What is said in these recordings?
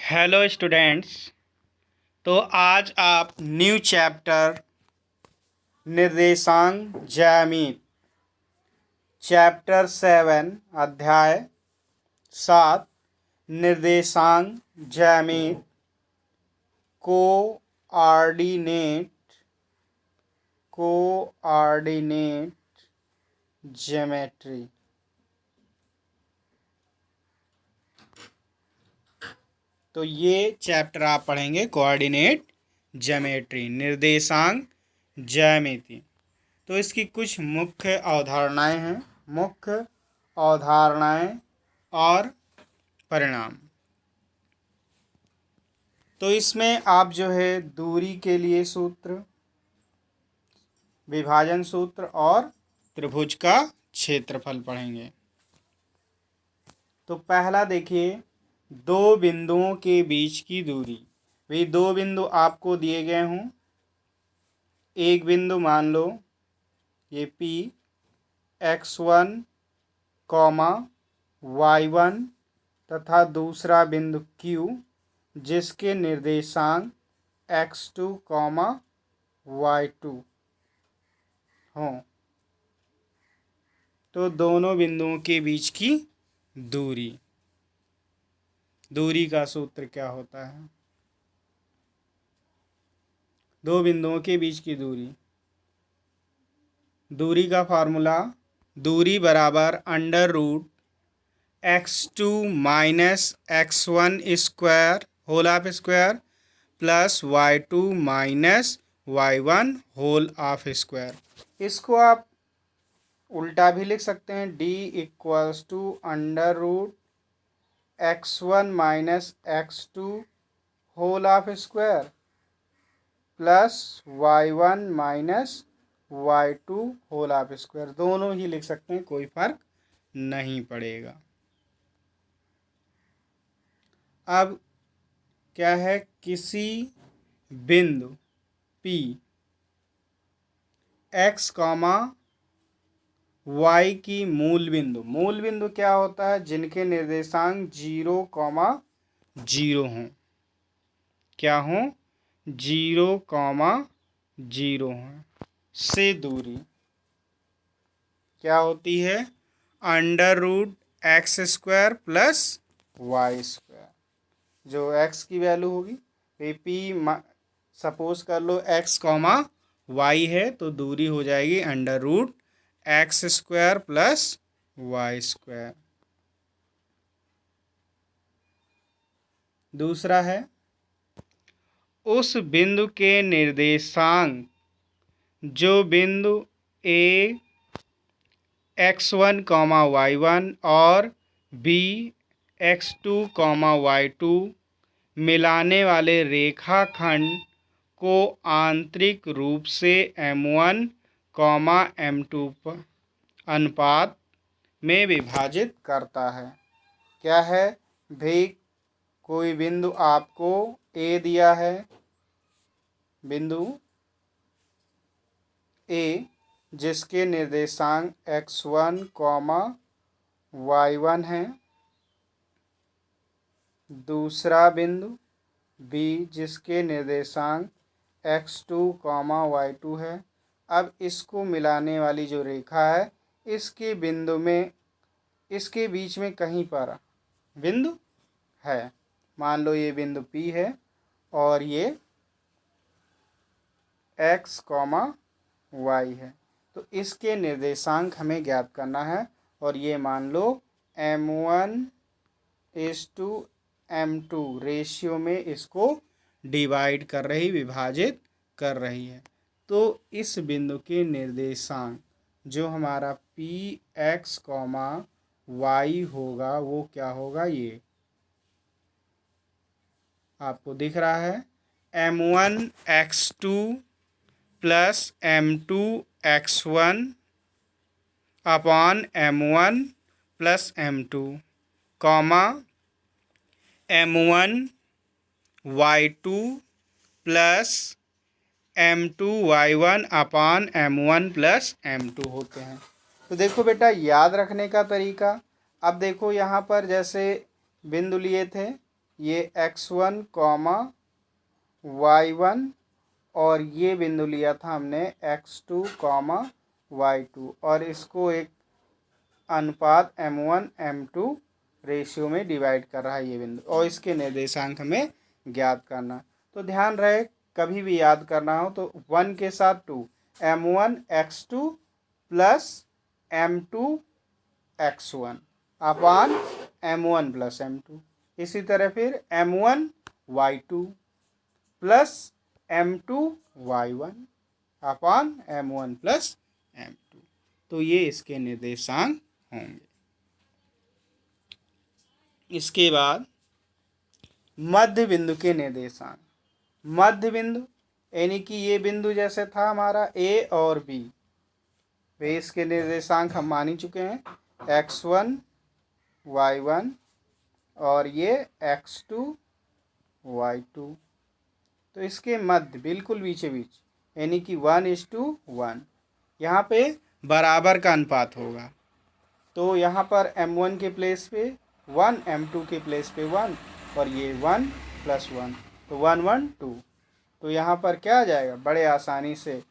Hello students. तो आज आप न्यू चैप्टर निर्देशांक ज्यामिति चैप्टर 7 अध्याय 7 निर्देशांक ज्यामिति कोऑर्डिनेट ज्योमेट्री। तो ये चैप्टर आप पढ़ेंगे कोऑर्डिनेट ज्योमेट्री निर्देशांक ज्यामिति। तो इसकी कुछ मुख्य अवधारणाएं हैं, मुख्य अवधारणाएं और परिणाम। तो इसमें आप जो है दूरी के लिए सूत्र, विभाजन सूत्र और त्रिभुज का क्षेत्रफल पढ़ेंगे। तो पहला देखिए, दो बिंदुओं के बीच की दूरी। भाई दो बिंदु आपको दिए गए हों, एक बिंदु मान लो ये P x1, y1 तथा दूसरा बिंदु Q जिसके निर्देशांक x2, y2 हों। तो दोनों बिंदुओं के बीच की दूरी का सूत्र क्या होता है? दो बिंदुओं के बीच की दूरी का फार्मूला, दूरी बराबर under root x2 minus x1 square whole of square plus y2 minus y1 whole of square. इसको आप उल्टा भी लिख सकते हैं, d equals to under root x1 minus x2 whole of square plus y1 minus y2 whole of square. दोनों ही लिख सकते हैं, कोई फर्क नहीं पड़ेगा। अब क्या है, किसी बिंदु P x, y की मूल बिंदु क्या होता है? जिनके निर्देशांक 0, 0 हों। क्या हों? 0, 0 हों। से दूरी क्या होती है? Under root x square plus y square. जो x की वैल्यू होगी, P सपोज कर लो x, y है, तो दूरी हो जाएगी under root x square plus y square. दूसरा है, उस बिंदु के निर्देशांक जो बिंदु A x1, y1 और B x2, y2 मिलाने वाले रेखाखंड को आंतरिक रूप से m1, m2 अनुपात में विभाजित करता है। क्या है भाई? कोई बिंदु आपको A दिया है, बिंदु A जिसके निर्देशांक x1, y1 है। दूसरा बिंदु B जिसके निर्देशांक x2, y2 है। अब इसको मिलाने वाली जो रेखा है, इसके बिंदु में, इसके बीच में कहीं पर बिंदु है। मान लो ये बिंदु P है और ये x, y है। तो इसके निर्देशांक हमें ज्ञात करना है और ये मान लो m1:m2 रेशियो में इसको डिवाइड कर रही, विभाजित कर रही है। तो इस बिंदु के निर्देशांक जो हमारा Px, y होगा, वो क्या होगा? ये आपको दिख रहा है, m1x2 plus m2x1 upon m1 plus m2, m1y2 plus m2y1 upon m1 plus m2 होते हैं। तो देखो बेटा, याद रखने का तरीका, अब देखो यहाँ पर जैसे बिंदु लिए थे, ये x1 कॉमा y1 और ये बिंदु लिया था हमने x2 कॉमा y2 और इसको एक अनुपात m1 m2 रेशियो में डिवाइड कर रहा है ये बिंदु और इसके निर्देशांक हमें ज्ञात करना। तो ध्यान रहे कभी भी याद करना हो तो 1 के साथ 2 m1 x2 plus m2 x1 अपान m1 प्लस m2। इसी तरह फिर m1 y2 plus m2 y1 अपान m1 प्लस m2। तो ये इसके निर्देशांक होंगे। इसके बाद मध्य बिंदु के निर्देशांक। मध्य बिंदु यानी कि ये बिंदु जैसे था हमारा ए और बी, वे इसके निर्देशांक हम मान ही चुके हैं x1 y1 और ये x2 y2। तो इसके मध्य बिल्कुल बीचे बीच यानी कि 1:1 यहाँ पे बराबर का अनुपात होगा। तो यहाँ पर m1 के प्लेस पे 1, m2 के प्लेस पे 1 और ये 1 + 1 तो 1 1 2। तो यहाँ पर क्या आ जाएगा बड़े आसानी से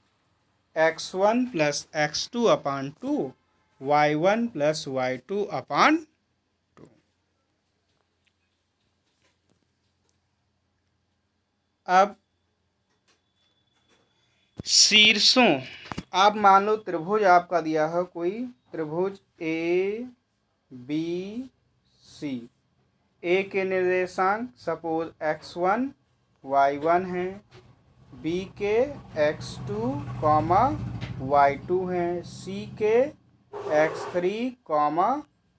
x1 + x2 अपान 2 y1 + y2 अपान 2। अब शीर्षों, आप मान लो त्रिभुज आपका दिया है कोई त्रिभुज ए बी सी। ए के निर्देशांक सपोज x1 y1 है, बी के x2 कॉमा y2 हैं, सी के x3 कॉमा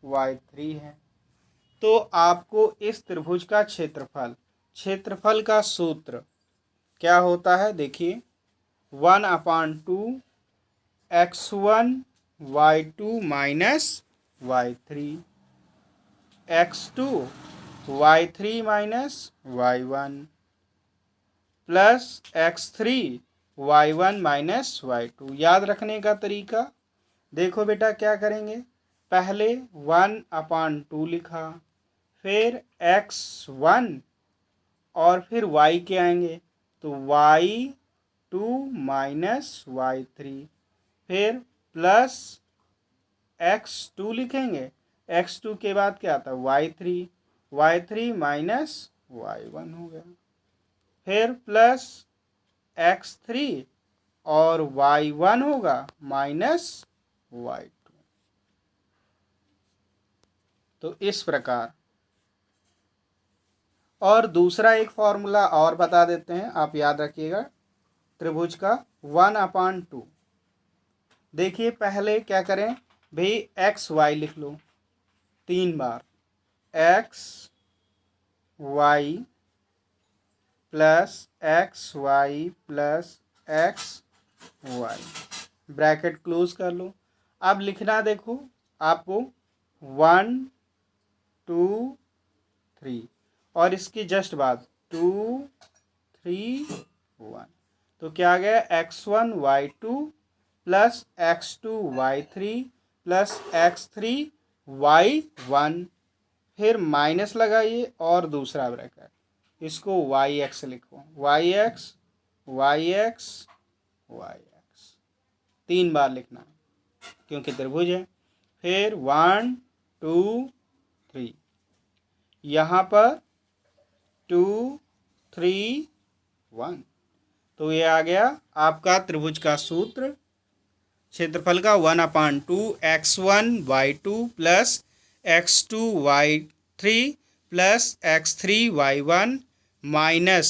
y3 है। तो आपको इस त्रिभुज का क्षेत्रफल का सूत्र क्या होता है देखिए 1/2 x1 y2 minus y3 x2 y3 minus y1 plus x3 y1 minus y2। याद रखने का तरीका देखो बेटा क्या करेंगे, पहले 1/2 लिखा, फिर x1 और फिर y के आएंगे तो y2 माइनस y3, फिर प्लस x2 लिखेंगे, x2 के बाद क्या आता है y3 माइनस y1 हो गया, फिर प्लस x3 और y1 होगा माइनस y2। तो इस प्रकार। और दूसरा एक फॉर्मूला और बता देते हैं, आप याद रखिएगा त्रिभुज का 1/2। देखिए पहले क्या करें भाई एक्स वाई लिख लो 3 बार, x Y plus x Y plus x Y, bracket close कर लो। अब लिखना देखो आपको 1 2 3 और इसकी जस्ट बाद 2 3 1। तो क्या आ गया x1 y2 plus x2 y3 plus x3 y1, फिर माइनस लगाइए और दूसरा ब्रैकेट, इसको yx लिखो, yx yx yx 3 बार लिखना क्योंकि त्रिभुज है। फिर 1 2 3, यहाँ पर 2 3 1। तो ये आ गया आपका त्रिभुज का सूत्र, क्षेत्रफल का 1/2 x1 y2 plus x2 y3 plus x3 y1 minus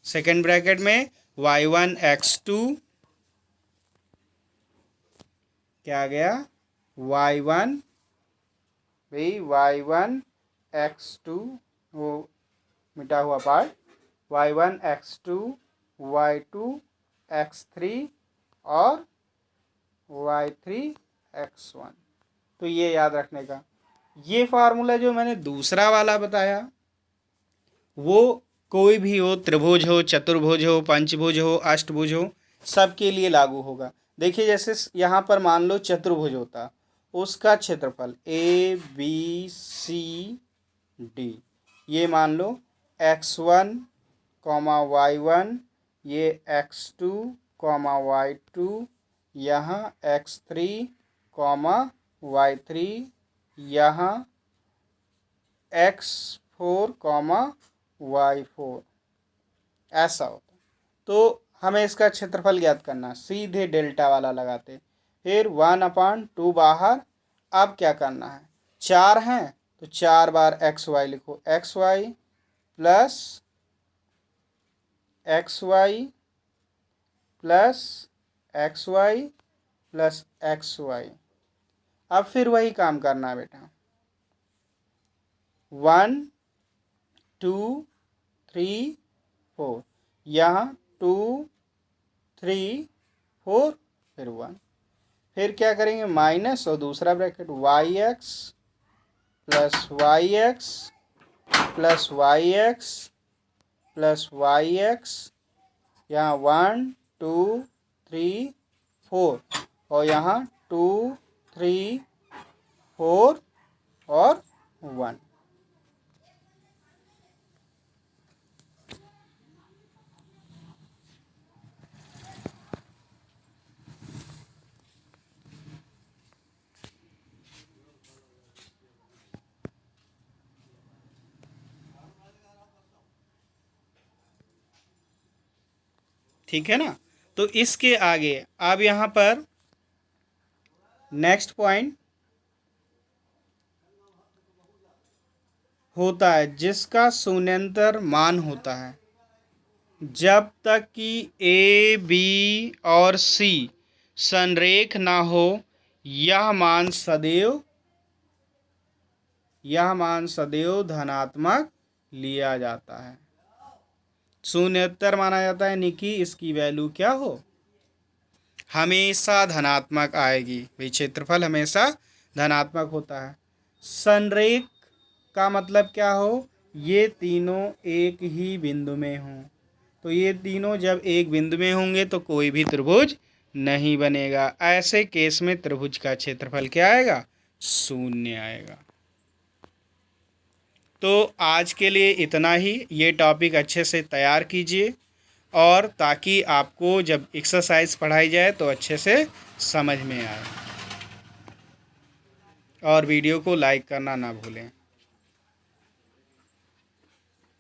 second bracket में y1 x2, क्या आ गया y1 भाई y1 x2 वो मिटा हुआ part, y1 x2 y2 x3 और y3 x1। तो ये याद रखने का। ये फार्मूला जो मैंने दूसरा वाला बताया वो कोई भी हो, त्रिभुज हो, चतुर्भुज हो, पंचभुज हो, अष्टभुज हो, सबके लिए लागू होगा। देखिए जैसे यहाँ पर मान लो चतुर्भुज होता, उसका क्षेत्रफल ए बी सी डी, ये मान लो x1 कॉमा y1, ये x2 कॉमा y2, यहाँ x3 कॉमा y3, यहाँ x4 कॉमा y4, ऐसा होता। तो हमें इसका क्षेत्रफल ज्ञात करना, सीधे डेल्टा वाला लगाते, फिर 1/2 बाहर। अब क्या करना है, 4 हैं तो 4 बार एक्स वाई लिखो, x Y plus x Y plus x Y plus x y. अब फिर वही काम करना है बेटा, 1 2 3 4, यहाँ 2 3 4 फिर 1, फिर क्या करेंगे माइनस और दूसरा bracket y x plus y x plus y x plus y x, यहाँ 1 2 3 4 और यहाँ 2 3 4 और 1। ठीक है ना। तो इसके आगे अब यहाँ पर नेक्स्ट पॉइंट होता है जिसका शून्यंतर मान होता है, जब तक कि ए बी और सी संरेख ना हो यह मान सदैव धनात्मक लिया जाता है। शून्योत्तर माना जाता है यानी कि इसकी वैल्यू क्या हो, हमेशा धनात्मक आएगी। भाई क्षेत्रफल हमेशा धनात्मक होता है। संरेख का मतलब क्या हो, ये तीनों एक ही बिंदु में हों। तो ये तीनों जब एक बिंदु में होंगे तो कोई भी त्रिभुज नहीं बनेगा। ऐसे केस में त्रिभुज का क्षेत्रफल क्या आएगा, शून्य आएगा। तो आज के लिए इतना ही। ये टॉपिक अच्छे से तैयार कीजिए और ताकि आपको जब एक्सरसाइज पढ़ाई जाए तो अच्छे से समझ में आए। और वीडियो को लाइक करना ना भूलें।